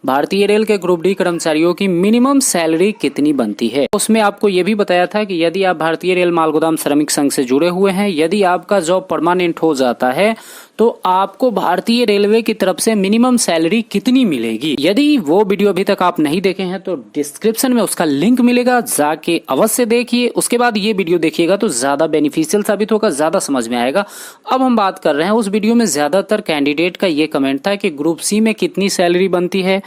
भारतीय रेल के group D कर्मचारियों की मिनिमम सैलरी कितनी बनती है। उसमें आपको यह भी बताया था कि यदि आप भारतीय रेल मालगोदाम श्रमिक संघ से जुड़े हुए हैं, यदि आपका जॉब परमानेंट हो जाता है तो आपको भारतीय रेलवे की तरफ से मिनिमम सैलरी कितनी मिलेगी। यदि वो वीडियो अभी तक आप नहीं देखे हैं तो डिस्क्रिप्शन में उसका लिंक मिलेगा, जाके अवश्य देखिए। उसके बाद ये वीडियो देखिएगा तो ज्यादा बेनिफिशियल साबित होगा, ज्यादा समझ में आएगा। अब हम बात कर रहे हैं, उस वीडियो में ज्यादातर कैंडिडेट का ये कमेंट था कि ग्रुप सी में कितनी सैलरी बनती है,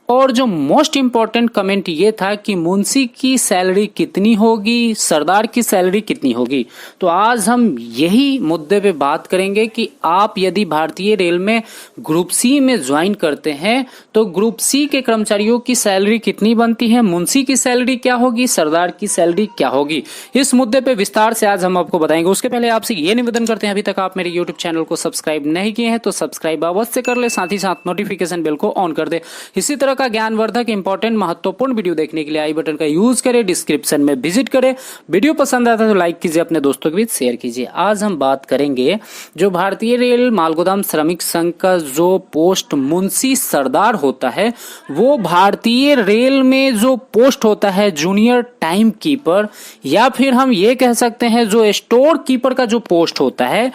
और जो मोस्ट इंपॉर्टेंट कमेंट ये था कि मुंशी की सैलरी कितनी होगी, सरदार की सैलरी कितनी होगी। तो आज हम यही मुद्दे पे बात करेंगे कि आप यदि भारतीय रेल में ग्रुप सी में ज्वाइन करते हैं तो ग्रुप सी के कर्मचारियों की सैलरी कितनी बनती है, मुंशी की सैलरी क्या होगी, सरदार की सैलरी क्या होगी। इस मुद्दे पे विस्तार से आज हम आपको बताएंगे। उसके पहले आपसे ये निवेदन करते हैं, अभी तक आप मेरे यूट्यूब चैनल को सब्सक्राइब नहीं किए हैं तो सब्सक्राइब अवश्य कर ले, साथ ही साथ नोटिफिकेशन बेल को ऑन कर दे। इसी तरह का ज्ञानवर्धक इंपॉर्टेंट महत्वपूर्ण वीडियो देखने के लिए आई बटन का यूज करें, डिस्क्रिप्शन में विजिट करें। वीडियो पसंद आता है तो लाइक कीजिए, अपने दोस्तों के बीच शेयर कीजिए। आज हम बात करेंगे जो भारतीय रेल मालगोदाम श्रमिक संघ का जो पोस्ट मुंशी सरदार होता है, वो भारतीय रेल में जो पोस्ट होता है जूनियर टाइम कीपर, या फिर हम ये कह सकते हैं जो स्टोर कीपर का जो पोस्ट होता है,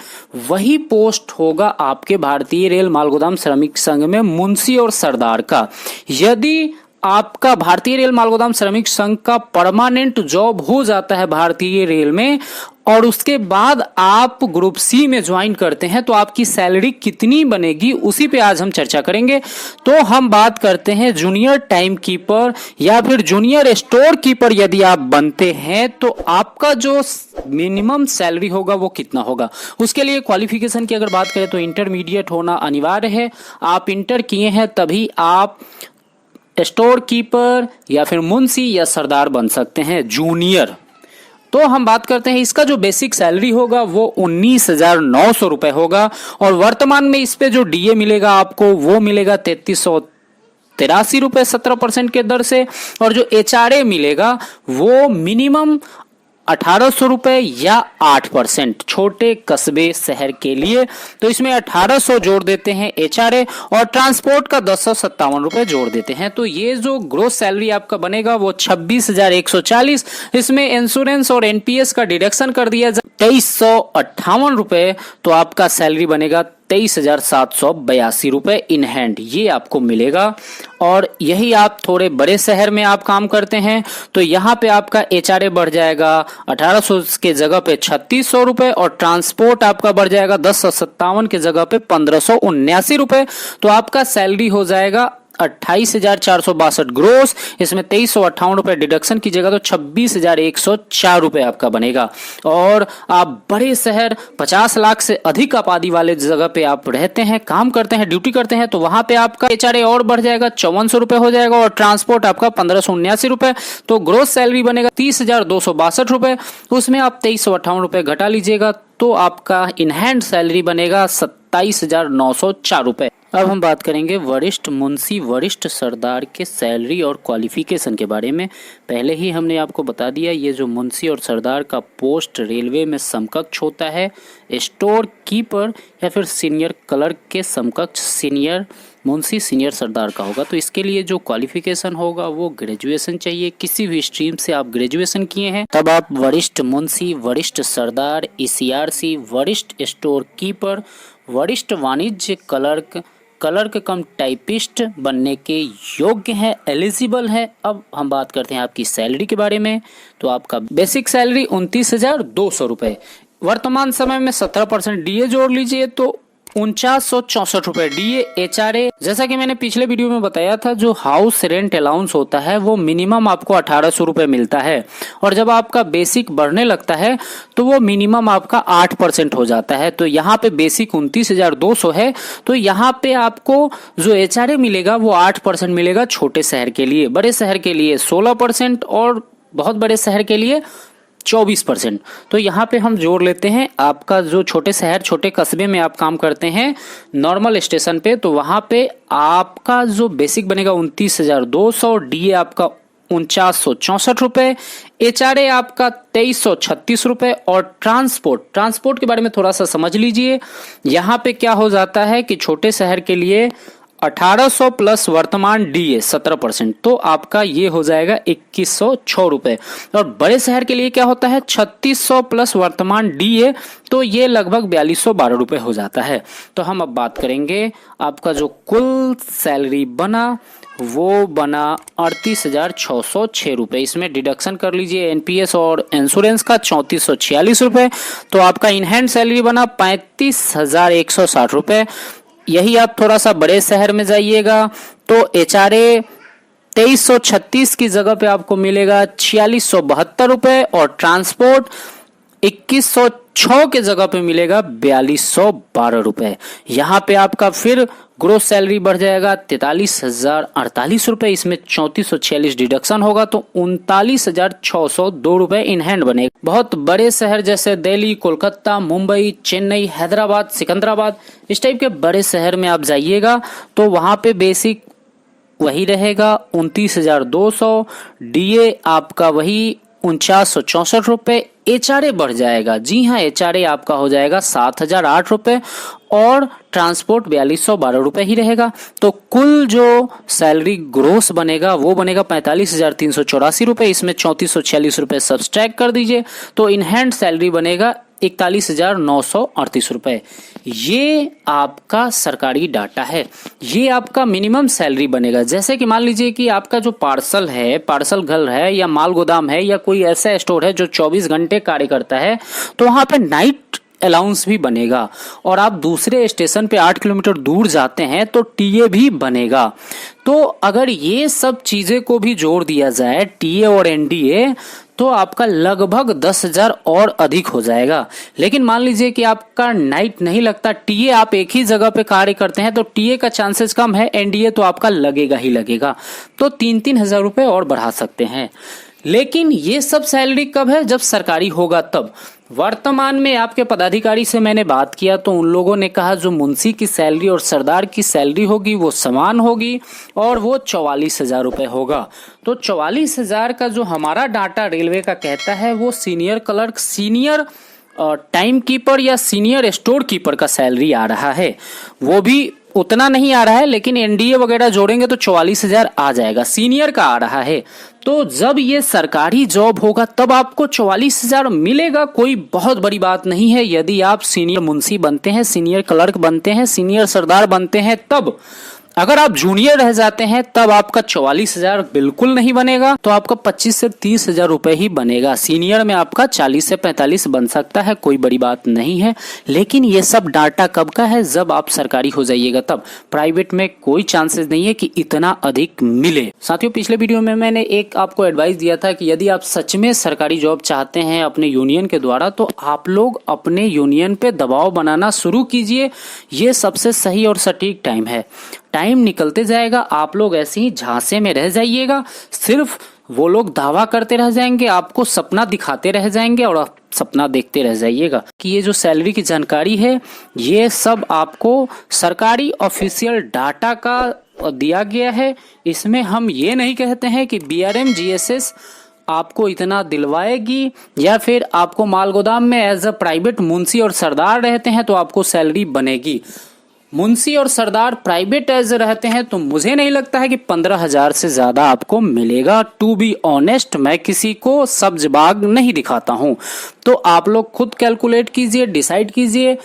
वही पोस्ट होगा आपके भारतीय रेल मालगोदाम श्रमिक संघ में मुंशी और सरदार का। यदि आपका भारतीय रेल मालगोदाम श्रमिक संघ का परमानेंट जॉब हो जाता है भारतीय रेल में और उसके बाद आप ग्रुप सी में ज्वाइन करते हैं तो आपकी सैलरी कितनी बनेगी, उसी पे आज हम चर्चा करेंगे। तो हम बात करते हैं जूनियर टाइम कीपर या फिर जूनियर स्टोर कीपर यदि आप बनते हैं तो आपका जो मिनिमम सैलरी होगा वो कितना होगा। उसके लिए क्वालिफिकेशन की अगर बात करें तो इंटरमीडिएट होना अनिवार्य है। आप इंटर किए हैं तभी आप स्टोर कीपर या फिर मुंशी या सरदार बन सकते हैं जूनियर। तो हम बात करते हैं, इसका जो बेसिक सैलरी होगा वो 19,900 रुपए होगा, और वर्तमान में इस पे जो डीए मिलेगा आपको वो मिलेगा 3383 रुपए 17% के दर से, और जो एचआरए मिलेगा वो मिनिमम 1800 रुपए या 8% छोटे कस्बे शहर के लिए। तो इसमें 1800 जोड़ देते हैं एचआरए, और ट्रांसपोर्ट का 1057 रुपए जोड़ देते हैं। तो ये जो ग्रोस सैलरी आपका बनेगा वो 26,140। इसमें इंश्योरेंस और एनपीएस का डिडक्शन कर दिया जाए 2358 रुपए, तो आपका सैलरी बनेगा 23,782 रुपए इन हैंड, ये आपको मिलेगा। और यही आप थोड़े बड़े शहर में आप काम करते हैं तो यहाँ पे आपका एचआरए बढ़ जाएगा 1800 के जगह पे 3600 रुपए, और ट्रांसपोर्ट आपका बढ़ जाएगा 1057 के जगह पे 1579 रुपए। तो आपका सैलरी हो जाएगा 28,462 ग्रोस। इसमें 2358 रुपए डिडक्शन कीजिएगा तो 26,104 रुपए आपका बनेगा। और आप बड़े शहर 50 लाख से अधिक आबादी वाले जगह पे आप रहते हैं, काम करते हैं, ड्यूटी करते हैं, तो वहां पे आपका एचआरए और बढ़ जाएगा 5400 रुपए हो जाएगा, और ट्रांसपोर्ट आपका 1579 रुपए। तो ग्रोस सैलरी बनेगा 30,262 रुपए। उसमें आप 2358 रुपए घटा लीजिएगा तो आपका इन हैंड सैलरी बनेगा 27,904 रुपए। अब हम बात करेंगे वरिष्ठ मुंशी वरिष्ठ सरदार के सैलरी और क्वालिफिकेशन के बारे में। पहले ही हमने आपको बता दिया, ये जो मुंशी और सरदार का पोस्ट रेलवे में समकक्ष होता है स्टोर कीपर या फिर सीनियर क्लर्क के समकक्ष सीनियर मुंशी सीनियर सरदार का होगा। तो इसके लिए जो क्वालिफिकेशन होगा वो ग्रेजुएशन चाहिए, किसी भी स्ट्रीम से आप ग्रेजुएशन किए हैं तब आप वरिष्ठ मुंशी वरिष्ठ सरदार ईसीआरसी वरिष्ठ स्टोर कीपर वरिष्ठ वाणिज्य क्लर्क कम टाइपिस्ट बनने के योग्य है, एलिजिबल है। अब हम बात करते हैं आपकी सैलरी के बारे में। तो आपका बेसिक सैलरी 29,200 रुपए, वर्तमान समय में 17% डीए जोड़ लीजिए तो 4964 रुपए डीए एचआरए। जैसा कि मैंने पिछले वीडियो में बताया था, जो हाउस रेंट अलाउंस होता है वो मिनिमम आपको 1800 रुपए मिलता है, और जब आपका बेसिक बढ़ने लगता है तो वो मिनिमम आपका 8% हो जाता है। तो यहाँ पे बेसिक 29,200 है, तो यहाँ पे आपको जो एचआरए मिलेगा वो 8% मिलेगा छोटे शहर के लिए, बड़े शहर के लिए 16% और बहुत बड़े शहर के लिए 24%। तो यहाँ पे हम जोड़ लेते हैं आपका जो छोटे शहर छोटे कस्बे में आप काम करते हैं नॉर्मल स्टेशन पे, तो वहाँ पे आपका जो बेसिक बनेगा 29,200, डीए आपका 4964 रुपए, एचआरए आपका 2336 रुपए, और ट्रांसपोर्ट के बारे में थोड़ा सा समझ लीजिए। यहाँ पे क्या हो जाता है कि छोटे शहर के लिए 1800 प्लस वर्तमान डीए 17%, तो आपका ये हो जाएगा 2106 रुपए। और बड़े शहर के लिए क्या होता है 3600 प्लस वर्तमान डीए, तो ये लगभग 4212 रुपए हो जाता है। तो हम अब बात करेंगे आपका जो कुल सैलरी बना वो बना 38,606 रुपए। इसमें डिडक्शन कर लीजिए एनपीएस और इंश्योरेंस का 3446 रुपए, तो आपका इन हैंड सैलरी बना 35,160 रुपए। यही आप थोड़ा सा बड़े शहर में जाइएगा तो एचआरए 2336 की जगह पे आपको मिलेगा 4672 रुपए, और ट्रांसपोर्ट 2106 के जगह पे मिलेगा 4212 रुपए। यहाँ पे आपका फिर ग्रोस सैलरी बढ़ जाएगा 43,048 रुपए, इसमें 3446 डिडक्शन होगा तो 39,602 रुपए इन हैंड बनेगा। बहुत बड़े शहर जैसे दिल्ली, कोलकाता, मुंबई, चेन्नई, हैदराबाद, सिकंदराबाद, इस टाइप के बड़े शहर में आप जाइएगा तो वहां पे बेसिक वही रहेगा 29,200, डीए आपका वही 4964 रुपए, एचआरए बढ़ जाएगा, जी हाँ एचआरए आपका हो जाएगा 7,008 रुपए, और ट्रांसपोर्ट 4212 रुपए ही रहेगा। तो कुल जो सैलरी ग्रोस बनेगा वो बनेगा 45,384 रुपए, इसमें 3446 रुपए सब्सट्रैक्ट कर दीजिए तो इन हैंड सैलरी बनेगा 41,938 रुपए। ये आपका सरकारी डाटा है, ये आपका मिनिमम सैलरी बनेगा। जैसे कि मान लीजिए कि आपका जो पार्सल है, पार्सल घर है या माल गोदाम है या कोई ऐसा स्टोर है जो 24 घंटे कार्य करता है, तो वहां पे नाइट अलाउंस भी बनेगा, और आप दूसरे स्टेशन पे 8 किलोमीटर दूर जाते हैं तो टीए भी बनेगा। तो अगर ये सब चीजें को भी जोड़ दिया जाए टीए और एनडीए, तो आपका लगभग 10,000 और अधिक हो जाएगा। लेकिन मान लीजिए कि आपका नाइट नहीं लगता, टीए आप एक ही जगह पे कार्य करते हैं तो टीए का चांसेस कम है, एनडीए तो आपका लगेगा ही लगेगा, तो 3-3 हजार रुपए और बढ़ा सकते हैं। लेकिन ये सब सैलरी कब है, जब सरकारी होगा तब। वर्तमान में आपके पदाधिकारी से मैंने बात किया तो उन लोगों ने कहा जो मुंशी की सैलरी और सरदार की सैलरी होगी वो समान होगी और वो 44,000 रुपए होगा। तो 44,000 का जो हमारा डाटा रेलवे का कहता है वो senior clerk, senior time keeper या सीनियर स्टोर कीपर का सैलरी आ रहा है, वो भी उतना नहीं आ रहा है, लेकिन एनडीए वगैरह जोड़ेंगे तो 44,000 आ जाएगा, सीनियर का आ रहा है। तो जब ये सरकारी जॉब होगा तब आपको 44,000 मिलेगा, कोई बहुत बड़ी बात नहीं है। यदि आप सीनियर मुंशी बनते हैं, सीनियर क्लर्क बनते हैं, सीनियर सरदार बनते हैं तब। अगर आप जूनियर रह जाते हैं तब आपका 44,000 बिल्कुल नहीं बनेगा, तो आपका 25 से 30 हजार रुपए ही बनेगा। सीनियर में आपका 40 से 45 बन सकता है, कोई बड़ी बात नहीं है। लेकिन ये सब डाटा कब का है, जब आप सरकारी हो जाइएगा तब। प्राइवेट में कोई चांसेस नहीं है कि इतना अधिक मिले। साथियों, पिछले वीडियो में मैंने एक आपको एडवाइस दिया था कि यदि आप सच में सरकारी जॉब चाहते हैं अपने यूनियन के द्वारा, तो आप लोग अपने यूनियन पे दबाव बनाना शुरू कीजिए। ये सबसे सही और सटीक टाइम है। टाइम निकलते जाएगा, आप लोग ऐसे ही झांसे में रह जाइएगा, सिर्फ वो लोग दावा करते रह जाएंगे, आपको सपना दिखाते रह जाएंगे और आप सपना देखते रह जाइएगा। कि ये जो सैलरी की जानकारी है ये सब आपको सरकारी ऑफिशियल डाटा का दिया गया है। इसमें हम ये नहीं कहते हैं कि बीआरएम जीएसएस आपको इतना दिलवाएगी, या फिर आपको माल गोदाम में एज अ प्राइवेट मुंशी और सरदार रहते हैं तो आपको सैलरी बनेगी। मुंशी और सरदार प्राइवेट एज रहते हैं तो मुझे नहीं लगता है कि 15,000 से ज्यादा आपको मिलेगा। टू बी ऑनेस्ट, मैं किसी को सब्ज बाग नहीं दिखाता हूं। तो आप लोग खुद कैलकुलेट कीजिए, डिसाइड कीजिए।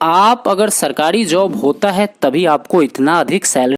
आप अगर सरकारी जॉब होता है तभी आपको इतना अधिक सैलरी